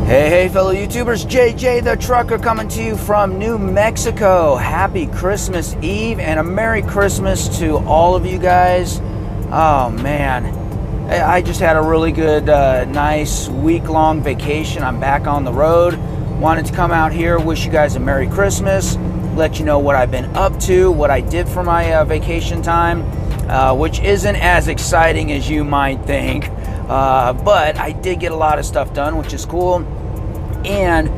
Hey fellow YouTubers, JJ the Trucker coming to you from New Mexico. Happy Christmas Eve and a Merry Christmas to all of you guys. Oh man, I just had a really good, nice week-long vacation. I'm back on the road. Wanted to come out here, wish you guys a Merry Christmas, let you know what I've been up to, what I did for my vacation time, which isn't as exciting as you might think. But I did get a lot of stuff done, which is cool. And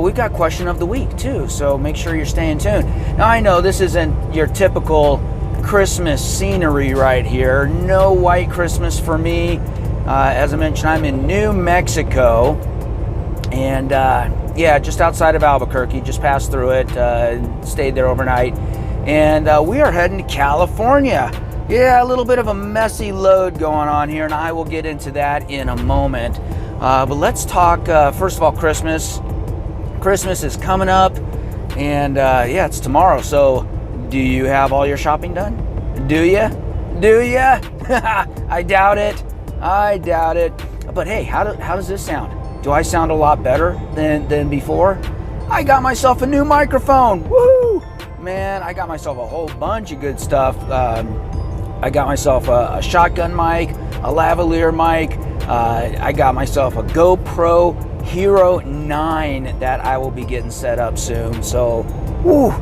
we've got question of the week too, so make sure you're staying tuned. Now I know this isn't your typical Christmas scenery right here. No white Christmas for me. As I mentioned, I'm in New Mexico, and yeah, just outside of Albuquerque. Just passed through it, stayed there overnight, and we are heading to California. Yeah, a little bit of a messy load going on here, and I will get into that in a moment. But let's talk, first of all, Christmas. Christmas is coming up, and yeah, it's tomorrow. So, do you have all your shopping done? Do you? Do you? I doubt it. I doubt it. But hey, how does this sound? Do I sound a lot better than before? I got myself a new microphone. Woo! Man, I got myself a whole bunch of good stuff. I got myself a shotgun mic, a lavalier mic. I got myself a GoPro Hero 9 that I will be getting set up soon. So, woo,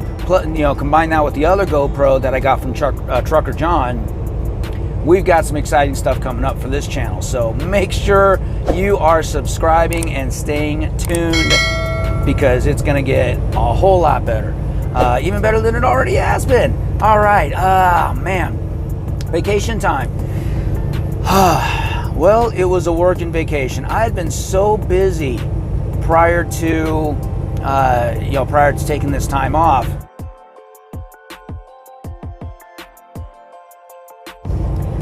combine that with the other GoPro that I got from Trucker John. We've got some exciting stuff coming up for this channel. So make sure you are subscribing and staying tuned, because it's going to get a whole lot better. Even better than it already has been. All right. Man. Vacation time. Well, it was a working vacation. I had been so busy prior to taking this time off.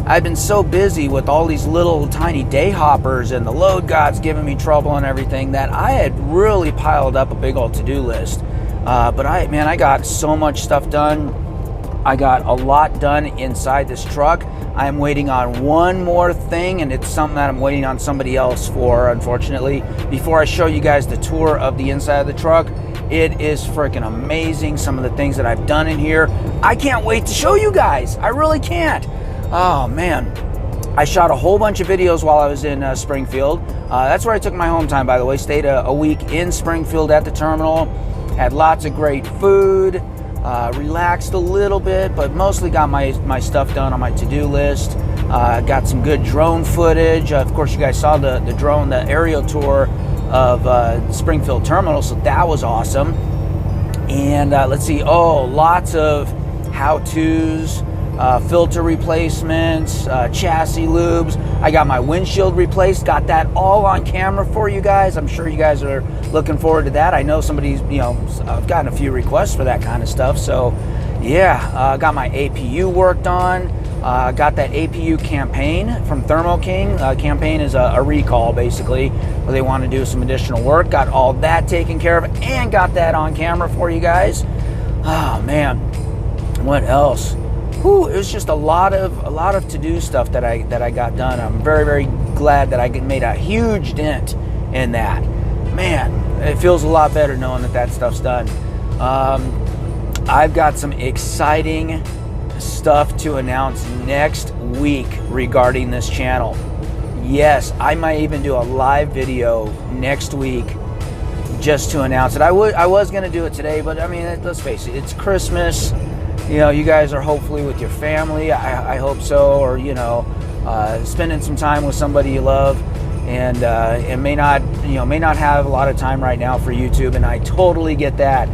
I've been so busy with all these little tiny day hoppers and the load gods giving me trouble and everything that I had really piled up a big old to-do list. But I got so much stuff done. I got a lot done inside this truck. I'm waiting on one more thing, and it's something that I'm waiting on somebody else for, unfortunately. Before I show you guys the tour of the inside of the truck, it is freaking amazing, some of the things that I've done in here. I can't wait to show you guys. I really can't. Oh man, I shot a whole bunch of videos while I was in Springfield. That's where I took my home time, by the way. Stayed a week in Springfield at the terminal. Had lots of great food. Relaxed a little bit, but mostly got my stuff done on my to-do list. Got some good drone footage. Of course, you guys saw the drone, the aerial tour of Springfield Terminal, so that was awesome. And let's see, lots of how-tos, filter replacements, chassis lubes. I got my windshield replaced, got that all on camera for you guys. I'm sure you guys are looking forward to that. I know somebody's, I've gotten a few requests for that kind of stuff. So yeah, got my APU worked on. Got that APU campaign from Thermo King. Campaign is a recall, basically, where they want to do some additional work. Got all that taken care of and got that on camera for you guys. Oh man, what else? Whew, it was just a lot of to-do stuff that I got done. I'm very, very glad that I made a huge dent in that. Man, it feels a lot better knowing that stuff's done. I've got some exciting stuff to announce next week regarding this channel. Yes, I might even do a live video next week just to announce it. I was going to do it today, but I mean, let's face it, it's Christmas. You guys are hopefully with your family. I hope so, or spending some time with somebody you love, and may not have a lot of time right now for YouTube, and I totally get that.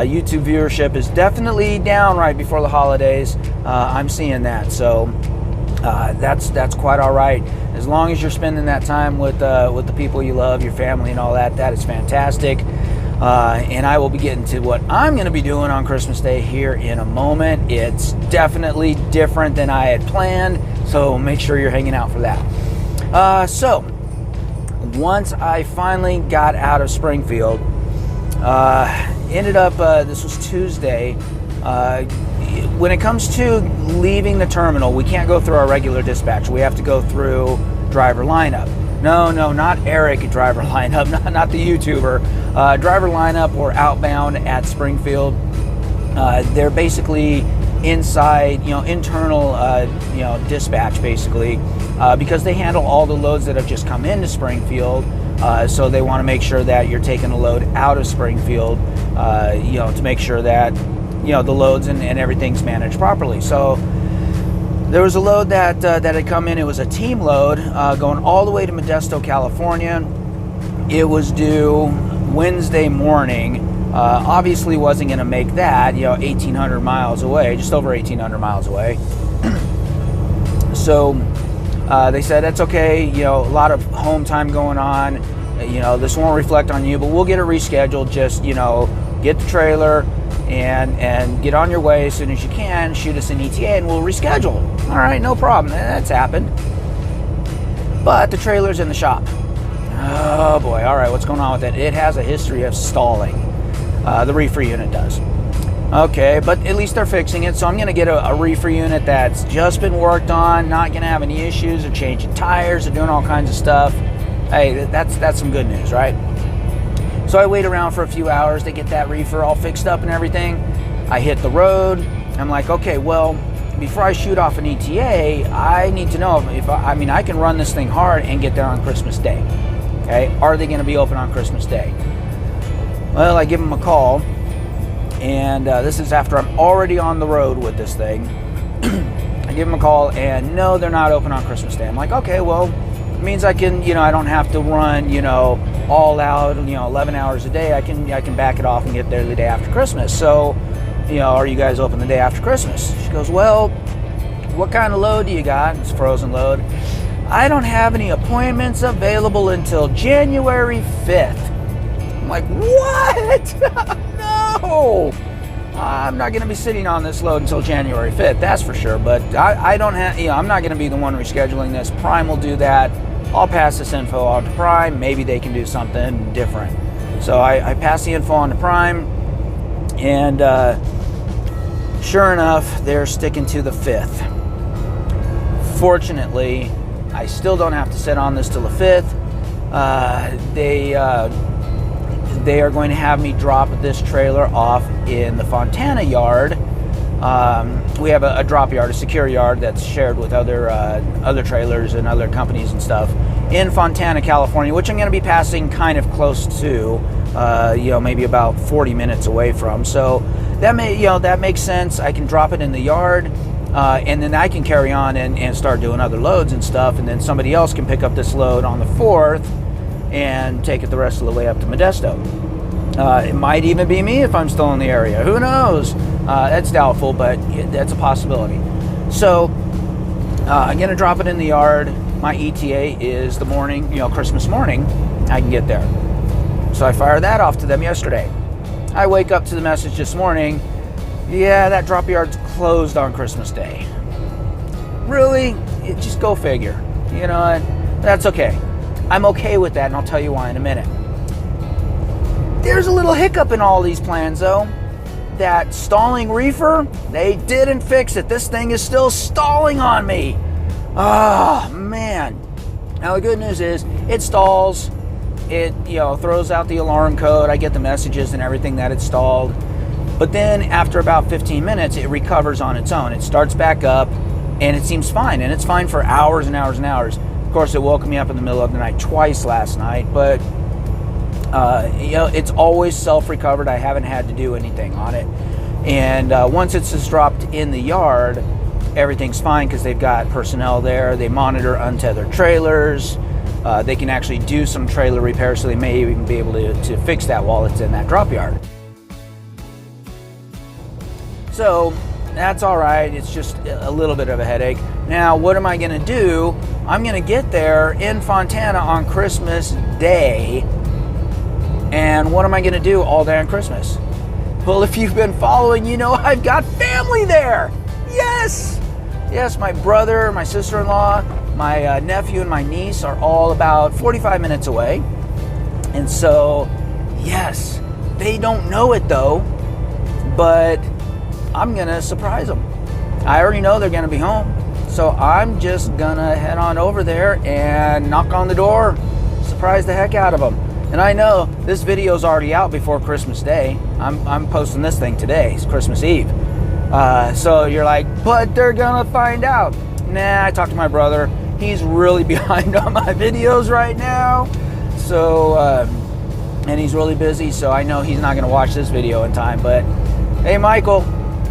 YouTube viewership is definitely down right before the holidays. I'm seeing that, so that's quite all right. As long as you're spending that time with the people you love, your family, and all that, that is fantastic. And I will be getting to what I'm going to be doing on Christmas Day here in a moment. It's definitely different than I had planned, so make sure you're hanging out for that. So, once I finally got out of Springfield, ended up, this was Tuesday, when it comes to leaving the terminal, we can't go through our regular dispatch. We have to go through driver lineup. No, not Eric Driver Lineup, not the YouTuber. Driver Lineup or Outbound at Springfield. They're basically inside, internal, dispatch basically, because they handle all the loads that have just come into Springfield. So they want to make sure that you're taking a load out of Springfield, to make sure that, the loads and everything's managed properly. So there was a load that had come in. It was a team load going all the way to Modesto, California. It was due Wednesday morning. Obviously wasn't going to make that, 1,800 miles away, just over 1,800 miles away. So they said, that's okay, a lot of home time going on. This won't reflect on you, but we'll get it rescheduled. Just, get the trailer and get on your way as soon as you can. Shoot us an ETA and we'll reschedule. All right, no problem. That's happened. But the trailer's in the shop. Oh boy, all right, what's going on with it? It has a history of stalling. The reefer unit does. Okay, but at least they're fixing it. So I'm going to get a reefer unit that's just been worked on, not going to have any issues. They're changing tires, they're doing all kinds of stuff. Hey, that's some good news, right? So I wait around for a few hours. They get that reefer all fixed up and everything. I hit the road. I'm like, okay, well, before I shoot off an ETA, I need to know if I can run this thing hard and get there on Christmas Day. Okay, are they going to be open on Christmas Day? Well, I give them a call, and this is after I'm already on the road with this thing. I give them a call, and no, they're not open on Christmas Day. I'm like, okay, well, it means I can, I don't have to run, all out, 11 hours a day. I can back it off and get there the day after Christmas. So, are you guys open the day after Christmas? She goes, well, what kind of load do you got? It's frozen load. I don't have any appointments available until January 5th. I'm like, what? No, I'm not going to be sitting on this load until January 5th, that's for sure. But I don't have, I'm not going to be the one rescheduling this. Prime will do that. I'll pass this info on to Prime. Maybe they can do something different. So I pass the info on to Prime, and sure enough, they're sticking to the 5th. Fortunately, I still don't have to sit on this till the 5th. They are going to have me drop this trailer off in the Fontana yard. We have a drop yard, a secure yard that's shared with other trailers and other companies and stuff in Fontana, California, which I'm going to be passing kind of close to, maybe about 40 minutes away from. So that makes sense. I can drop it in the yard, and then I can carry on and start doing other loads and stuff, and then somebody else can pick up this load on the 4th and take it the rest of the way up to Modesto. It might even be me if I'm still in the area. Who knows? That's doubtful, but that's a possibility. So I'm going to drop it in the yard. My ETA is the morning, Christmas morning, I can get there. So I fired that off to them yesterday. I wake up to the message this morning, yeah, that drop yard's closed on Christmas Day. Really? Just go figure. That's okay. I'm okay with that, and I'll tell you why in a minute. There's a little hiccup in all these plans, though. That stalling reefer, they didn't fix it. This thing is still stalling on me. Oh, man. Now, the good news is it stalls. It, throws out the alarm code. I get the messages and everything that it stalled. But then after about 15 minutes, it recovers on its own. It starts back up, and it seems fine. And it's fine for hours and hours and hours. Of course, it woke me up in the middle of the night twice last night, but it's always self-recovered. I haven't had to do anything on it. And once it's just dropped in the yard, everything's fine because they've got personnel there. They monitor untethered trailers. They can actually do some trailer repairs, so they may even be able to fix that while it's in that drop yard. So that's all right. It's just a little bit of a headache. Now, what am I going to do? I'm going to get there in Fontana on Christmas Day. And what am I going to do all day on Christmas? Well, if you've been following, I've got family there. Yes! Yes, my brother, my sister-in-law, my nephew, and my niece are all about 45 minutes away. And so, yes, they don't know it though, but I'm going to surprise them. I already know they're going to be home. So I'm just gonna head on over there and knock on the door, surprise the heck out of them. And I know this video's already out before Christmas Day. I'm posting this thing today. It's Christmas Eve. So you're like, but they're gonna find out. Nah, I talked to my brother. He's really behind on my videos right now. So, and he's really busy, so I know he's not gonna watch this video in time. But hey, Michael,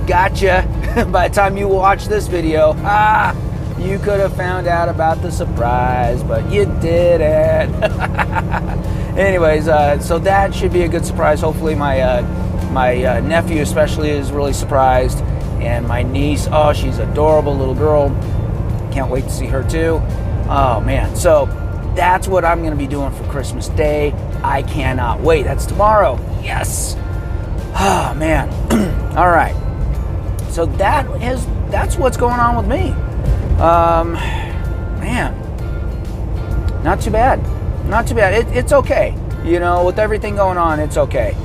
gotcha. By the time you watch this video, you could have found out about the surprise, but you didn't. Anyways, so that should be a good surprise. Hopefully my nephew especially is really surprised, and my niece, oh, she's an adorable little girl. Can't wait to see her too. Oh man, so that's what I'm gonna be doing for Christmas Day. I cannot wait. That's tomorrow. Yes. Oh man. All right. So that's what's going on with me. Man, not too bad. Not too bad. It's okay. You know, with everything going on, it's okay.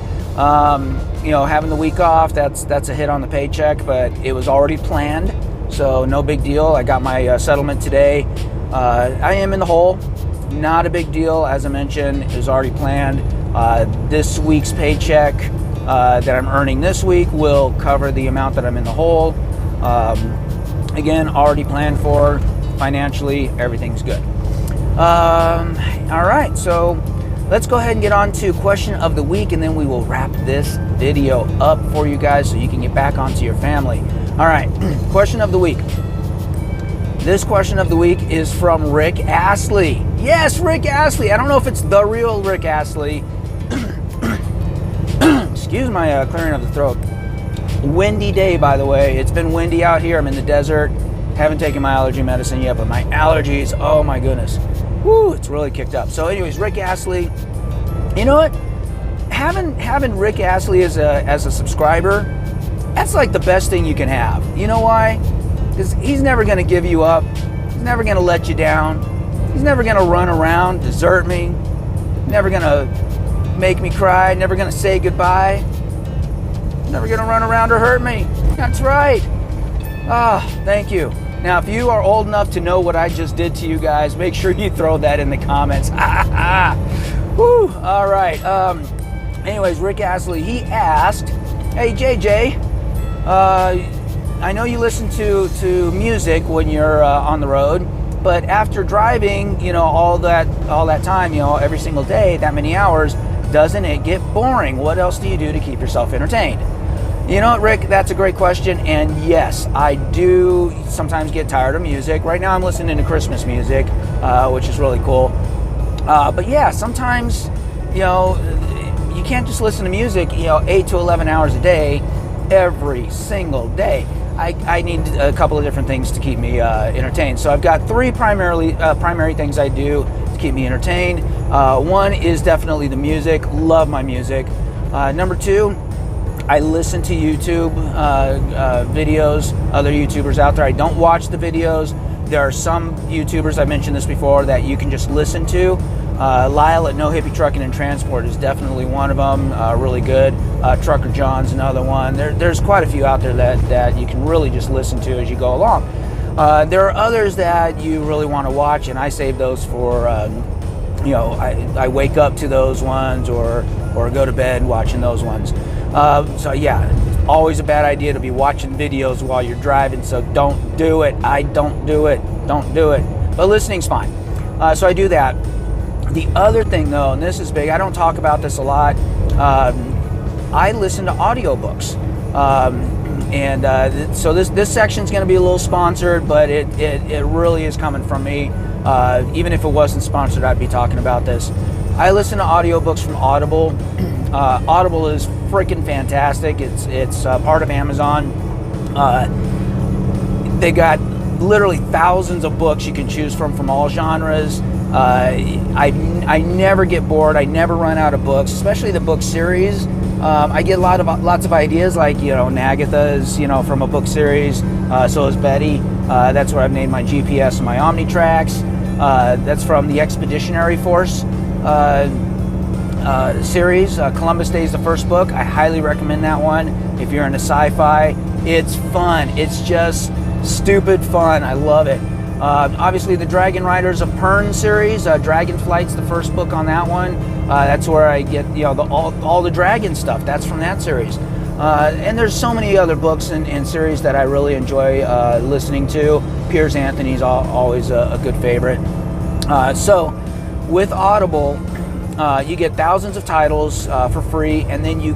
You know, having the week off, that's a hit on the paycheck, but it was already planned, so no big deal. I got my settlement today. I am in the hole. Not a big deal. As I mentioned, it was already planned. This week's paycheck that I'm earning this week will cover the amount that I'm in the hole. Again, already planned for. Financially, everything's good. All right, so let's go ahead and get on to question of the week, and then we will wrap this video up for you guys so you can get back onto your family. All right, question of the week. This question of the week is from Rick Astley. Yes, Rick Astley. I don't know if it's the real Rick Astley. Excuse my clearing of the throat. Windy day, by the way. It's been windy out here. I'm in the desert. Haven't taken my allergy medicine yet, but my allergies, oh my goodness. Woo, it's really kicked up. So anyways, Rick Astley, you know what? Having Rick Astley as a subscriber, that's like the best thing you can have. You know why? Because he's never going to give you up. He's never going to let you down. He's never going to run around, desert me. Never going to make me cry. Never going to say goodbye. Never going to run around or hurt me. That's right. Thank you. Now, if you are old enough to know what I just did to you guys, make sure you throw that in the comments. Woo. All right. Anyways, Rick Astley, he asked, hey, JJ, I know you listen to music when you're on the road, but after driving, you know, all that time, you know, every single day, that many hours, doesn't it get boring? What else do you do to keep yourself entertained? You know what, Rick, that's a great question, and yes, I do sometimes get tired of music. Right now I'm listening to Christmas music, which is really cool. But yeah, sometimes, you know, you can't just listen to music, you know, 8 to 11 hours a day, every single day. I need a couple of different things to keep me entertained. So I've got three primary things I do to keep me entertained. One is definitely the music. Love my music. Number two, I listen to YouTube videos, other YouTubers out there. I don't watch the videos. There are some YouTubers, I've mentioned this before, that you can just listen to. Lyle at No Hippie Trucking and Transport is definitely one of them, really good. Trucker John's another one. There's quite a few out there that you can really just listen to as you go along. There are others that you really want to watch, and I save those for, you know, I wake up to those ones or go to bed watching those ones. So yeah, it's always a bad idea to be watching videos while you're driving, so don't do it. Don't do it. But listening's fine. So I do that. The other thing though, and this is big, I don't talk about this a lot, I listen to audiobooks. So this section's going to be a little sponsored, but it really is coming from me. Even if it wasn't sponsored, I'd be talking about this. I listen to audiobooks from Audible. Audible is freaking fantastic. It's part of Amazon. They got literally thousands of books you can choose from all genres. I never get bored. I never run out of books, especially the book series. I get lots of ideas, like, you know, Nagatha is, you know, from a book series. So is Betty. That's where I've named my GPS and my Omnitracks. That's from the Expeditionary Force series. Columbus Day is the first book. I highly recommend that one if you're into sci-fi. It's fun. It's just stupid fun. I love it. Obviously, the Dragon Riders of Pern series, Dragonflight's the first book on that one. That's where I get all the dragon stuff. That's from that series. And there's so many other books and series that I really enjoy listening to. Piers Anthony's always a good favorite. So with Audible, you get thousands of titles for free, and then you,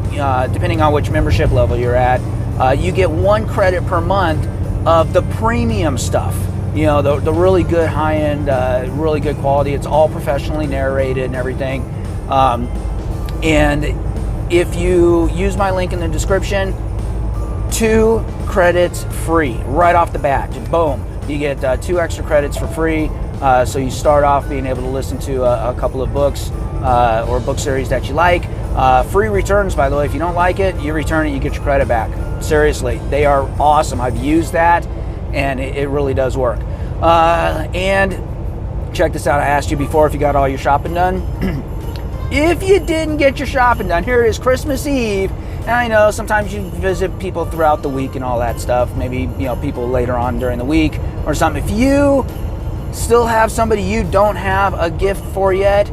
depending on which membership level you're at, you get 1 credit per month of the premium stuff. The really good high-end, really good quality. It's all professionally narrated and everything. And if you use my link in the description, 2 credits free right off the bat. Boom. You get 2 extra credits for free. So you start off being able to listen to a couple of books or book series that you like. Free returns, by the way. If you don't like it, you return it, you get your credit back. Seriously, they are awesome. I've used that, and it really does work. And check this out. I asked you before if you got all your shopping done. If you didn't get your shopping done, here it is, Christmas Eve. And I know sometimes you visit people throughout the week and all that stuff. Maybe, people later on during the week or something. If you still have somebody you don't have a gift for yet,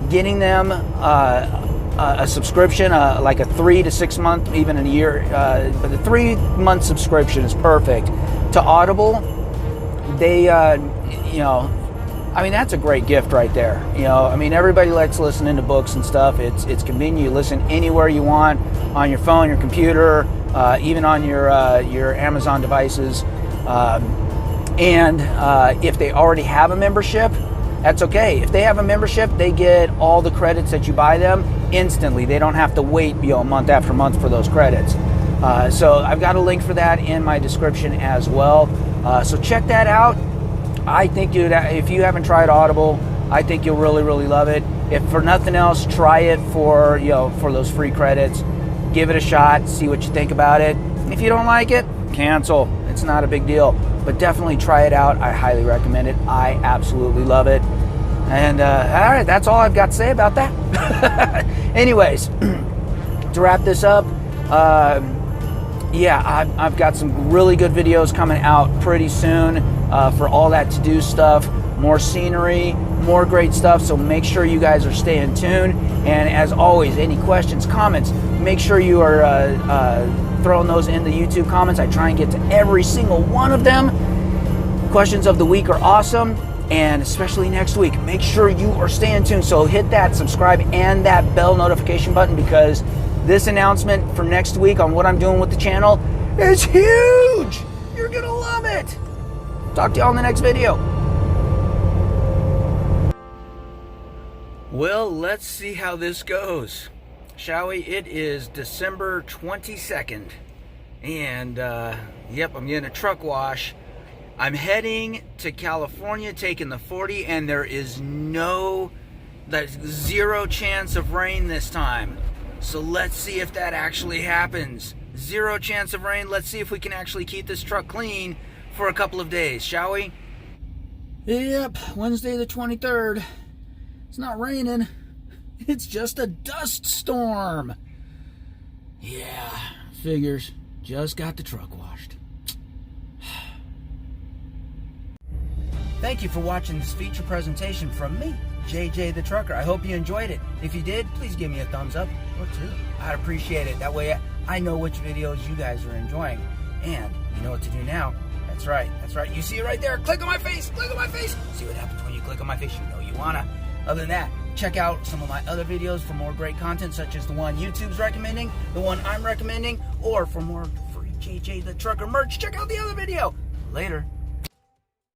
getting them a subscription, like a 3 to 6 month, even a year, but the 3-month subscription is perfect to Audible. They, that's a great gift right there. Everybody likes listening to books and stuff. It's convenient. You listen anywhere you want, on your phone, your computer, even on your Amazon devices. And if they already have a membership, that's okay. If they have a membership, they get all the credits that you buy them instantly. They don't have to wait, month after month for those credits. So I've got a link for that in my description as well. So check that out. I think if you haven't tried Audible, I think you'll really, really love it. If for nothing else, try it for those free credits. Give it a shot. See what you think about it. If you don't like it, cancel. It's not a big deal. But definitely try it out. I highly recommend it. I absolutely love it. And all right, that's all I've got to say about that. Anyways, to wrap this up, I've got some really good videos coming out pretty soon for all that to-do stuff, more scenery, more great stuff. So make sure you guys are staying tuned. And as always, any questions, comments, make sure you are throwing those in the YouTube comments. I try and get to every single one of them. Questions of the week are awesome, and especially next week, make sure you are staying tuned. So hit that subscribe and that bell notification button, because this announcement for next week on what I'm doing with the channel is huge. You're gonna love it. Talk to y'all in the next video. Well, let's see how this goes, shall we? It is December 22nd, and yep, I'm getting a truck wash. I'm heading to California, taking the 40, and there is zero chance of rain this time. So let's see if that actually happens. 0 chance of rain. Let's see if we can actually keep this truck clean for a couple of days, shall we? Yep, Wednesday the 23rd. It's not raining. It's just a dust storm. Yeah, figures. Just got the truck washed. Thank you for watching this feature presentation from me, JJ the Trucker. I hope you enjoyed it. If you did, please give me a thumbs up or 2. I'd appreciate it. That way I know which videos you guys are enjoying. And you know what to do now. That's right. You see it right there. Click on my face. Click on my face. See what happens when you click on my face. You know you wanna. Other than that, check out some of my other videos for more great content, such as the one YouTube's recommending, the one I'm recommending, or for more free JJ the Trucker merch, check out the other video. Later.